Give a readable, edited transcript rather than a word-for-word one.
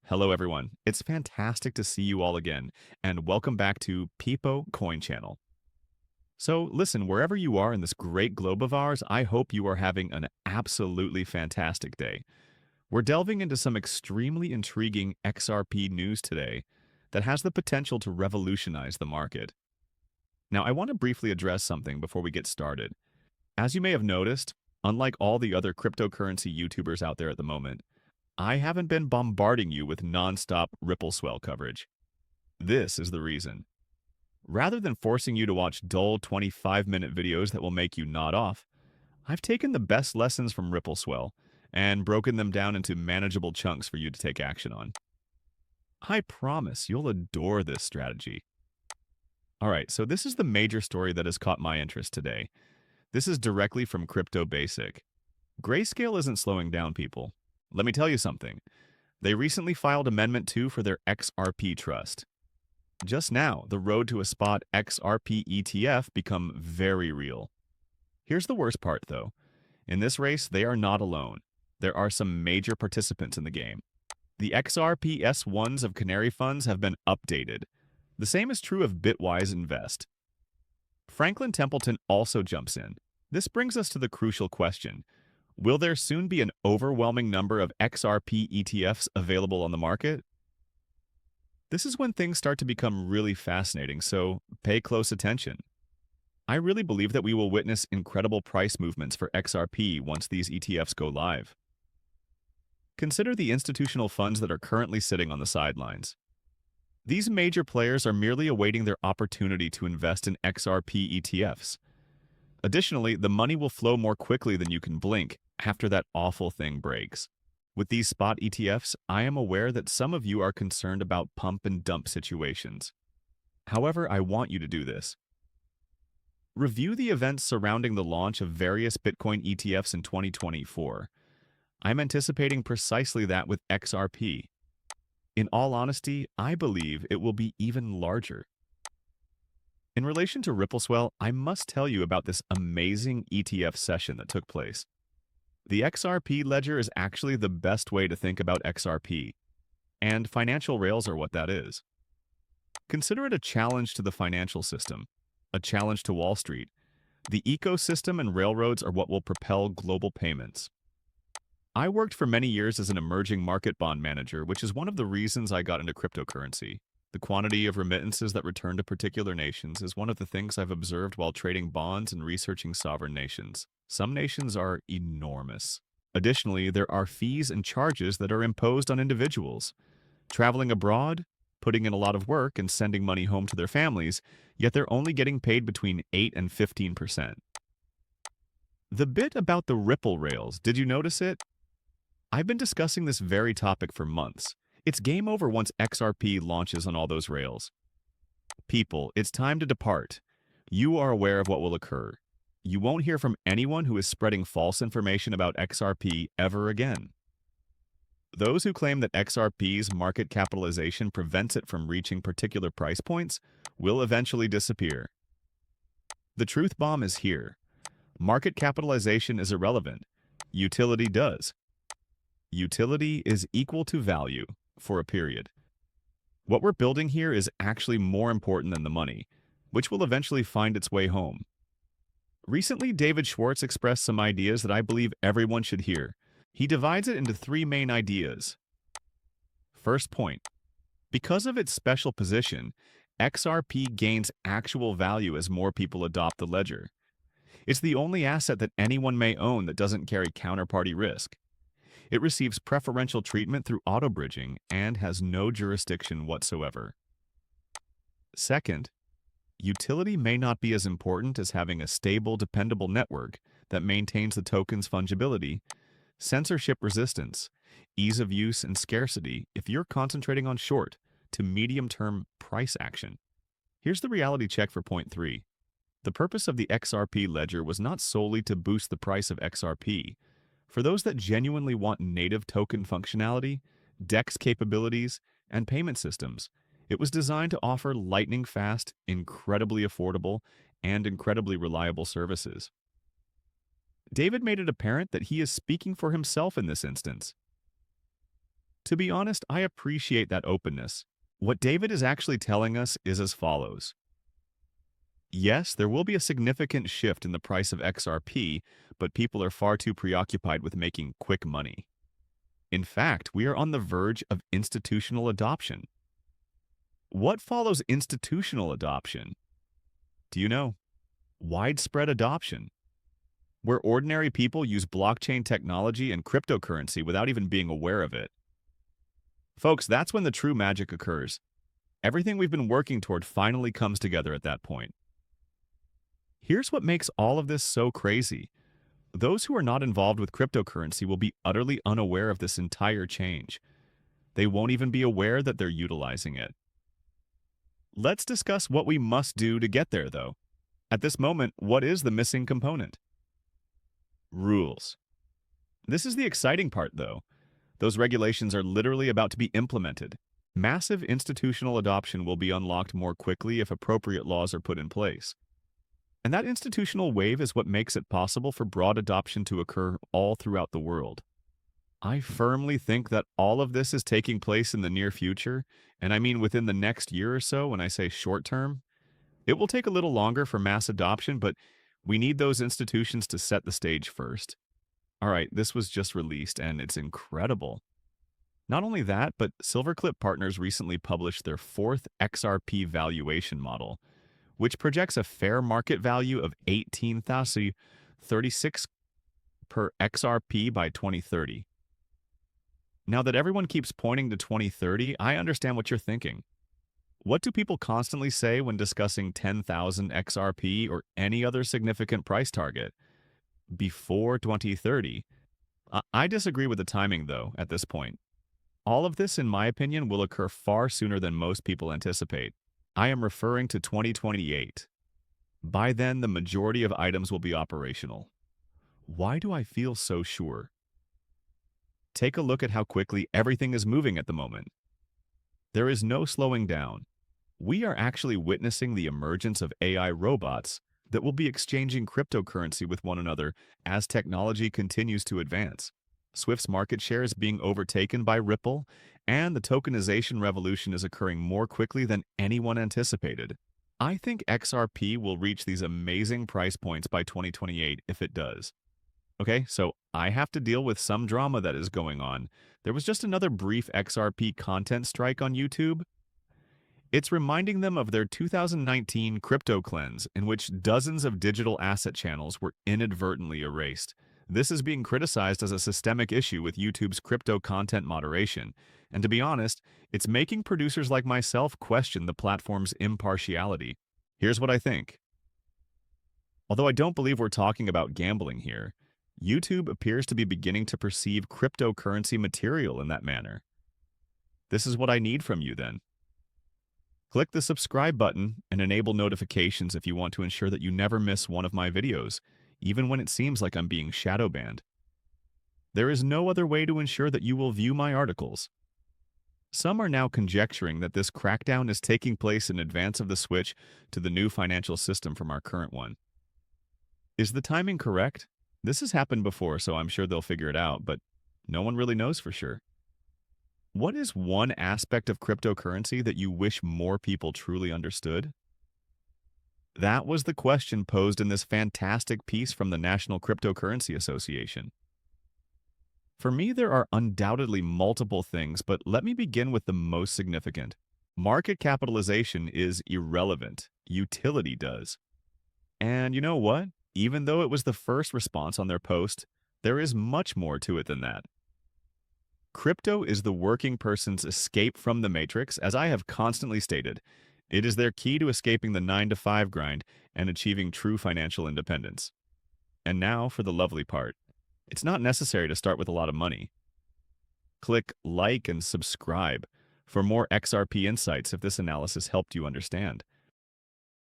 Hello, everyone. It's fantastic to see you all again, and welcome back to Peepo Coin Channel. So, listen, wherever you are in this great globe of ours, I hope you are having an absolutely fantastic day. We're delving into some extremely intriguing XRP news today that has the potential to revolutionize the market. Now, I want to briefly address something before we get started. As you may have noticed, unlike all the other cryptocurrency YouTubers out there at the moment, I haven't been bombarding you with nonstop Ripple Swell coverage. This is the reason. Rather than forcing you to watch dull 25-minute videos that will make you nod off, I've taken the best lessons from Ripple Swell and broken them down into manageable chunks for you to take action on. I promise you'll adore this strategy. Alright, so this is the major story that has caught my interest today. This is directly from Crypto Basic. Grayscale isn't slowing down, people. Let me tell you something. They recently filed Amendment 2 for their XRP trust. Just now, the road to a spot XRP ETF become very real. Here's the worst part, though. In this race, they are not alone. There are some major participants in the game. The XRP S1s of Canary funds have been updated. The same is true of Bitwise Invest. Franklin Templeton also jumps in. This brings us to the crucial question. Will there soon be an overwhelming number of XRP ETFs available on the market? This is when things start to become really fascinating, so pay close attention. I really believe that we will witness incredible price movements for XRP once these ETFs go live. Consider the institutional funds that are currently sitting on the sidelines. These major players are merely awaiting their opportunity to invest in XRP ETFs. Additionally, the money will flow more quickly than you can blink after that awful thing breaks. With these spot ETFs, I am aware that some of you are concerned about pump and dump situations. However, I want you to do this. Review the events surrounding the launch of various Bitcoin ETFs in 2024. I'm anticipating precisely that with XRP. In all honesty, I believe it will be even larger. In relation to Ripple Swell, I must tell you about this amazing ETF session that took place. The XRP ledger is actually the best way to think about XRP, and financial rails are what that is. Consider it a challenge to the financial system, a challenge to Wall Street. The ecosystem and railroads are what will propel global payments. I worked for many years as an emerging market bond manager, which is one of the reasons I got into cryptocurrency. The quantity of remittances that return to particular nations is one of the things I've observed while trading bonds and researching sovereign nations. Some nations are enormous. Additionally, there are fees and charges that are imposed on individuals. Traveling abroad, putting in a lot of work, and sending money home to their families, yet they're only getting paid between 8 and 15%. The bit about the Ripple rails, did you notice it? I've been discussing this very topic for months. It's game over once XRP launches on all those rails. People, it's time to depart. You are aware of what will occur. You won't hear from anyone who is spreading false information about XRP ever again. Those who claim that XRP's market capitalization prevents it from reaching particular price points will eventually disappear. The truth bomb is here. Market capitalization is irrelevant. Utility does. Utility is equal to value for a period. What we're building here is actually more important than the money, which will eventually find its way home. Recently, David Schwartz expressed some ideas that I believe everyone should hear. He divides it into 3 main ideas. First point, because of its special position, XRP gains actual value as more people adopt the ledger. It's the only asset that anyone may own that doesn't carry counterparty risk. It receives preferential treatment through auto-bridging and has no jurisdiction whatsoever. Second, utility may not be as important as having a stable, dependable network that maintains the token's fungibility, censorship resistance, ease of use, and scarcity if you're concentrating on short to medium-term price action. Here's the reality check for point 3. The purpose of the XRP ledger was not solely to boost the price of XRP. For those that genuinely want native token functionality, DEX capabilities, and payment systems, it was designed to offer lightning-fast, incredibly affordable, and incredibly reliable services. David made it apparent that he is speaking for himself in this instance. To be honest, I appreciate that openness. What David is actually telling us is as follows. Yes, there will be a significant shift in the price of XRP, but people are far too preoccupied with making quick money. In fact, we are on the verge of institutional adoption. What follows institutional adoption? Do you know? Widespread adoption, where ordinary people use blockchain technology and cryptocurrency without even being aware of it. Folks, that's when the true magic occurs. Everything we've been working toward finally comes together at that point. Here's what makes all of this so crazy. Those who are not involved with cryptocurrency will be utterly unaware of this entire change. They won't even be aware that they're utilizing it. Let's discuss what we must do to get there, though. At this moment, what is the missing component? Rules. This is the exciting part, though. Those regulations are literally about to be implemented. Massive institutional adoption will be unlocked more quickly if appropriate laws are put in place. And that institutional wave is what makes it possible for broad adoption to occur all throughout the world. I firmly think that all of this is taking place in the near future, and I mean within the next year or so when I say short term. It will take a little longer for mass adoption, but we need those institutions to set the stage first. All right, this was just released, and it's incredible. Not only that, but Silverclip Partners recently published their fourth XRP valuation model, which projects a fair market value of 18,036 per XRP by 2030. Now that everyone keeps pointing to 2030, I understand what you're thinking. What do people constantly say when discussing 10,000 XRP or any other significant price target? Before 2030? I disagree with the timing, though, at this point. All of this, in my opinion, will occur far sooner than most people anticipate. I am referring to 2028. By then, the majority of items will be operational. Why do I feel so sure? Take a look at how quickly everything is moving at the moment. There is no slowing down. We are actually witnessing the emergence of AI robots that will be exchanging cryptocurrency with one another as technology continues to advance. Swift's market share is being overtaken by Ripple, and the tokenization revolution is occurring more quickly than anyone anticipated. I think XRP will reach these amazing price points by 2028 if it does. Okay, so I have to deal with some drama that is going on. There was just another brief XRP content strike on YouTube. It's reminding them of their 2019 crypto cleanse, in which dozens of digital asset channels were inadvertently erased. This is being criticized as a systemic issue with YouTube's crypto content moderation, and to be honest, it's making producers like myself question the platform's impartiality. Here's what I think. Although I don't believe we're talking about gambling here, YouTube appears to be beginning to perceive cryptocurrency material in that manner. This is what I need from you then. Click the subscribe button and enable notifications if you want to ensure that you never miss one of my videos, even when it seems like I'm being shadow banned. There is no other way to ensure that you will view my articles. Some are now conjecturing that this crackdown is taking place in advance of the switch to the new financial system from our current one. Is the timing correct? This has happened before, so I'm sure they'll figure it out, but no one really knows for sure. What is one aspect of cryptocurrency that you wish more people truly understood? That was the question posed in this fantastic piece from the National Cryptocurrency Association. For me, there are undoubtedly multiple things, but let me begin with the most significant. Market capitalization is irrelevant. Utility does. And you know what? Even though it was the first response on their post, there is much more to it than that. Crypto is the working person's escape from the matrix, as I have constantly stated. It is their key to escaping the 9-to-5 grind and achieving true financial independence. And now for the lovely part. It's not necessary to start with a lot of money. Click like and subscribe for more XRP insights if this analysis helped you understand.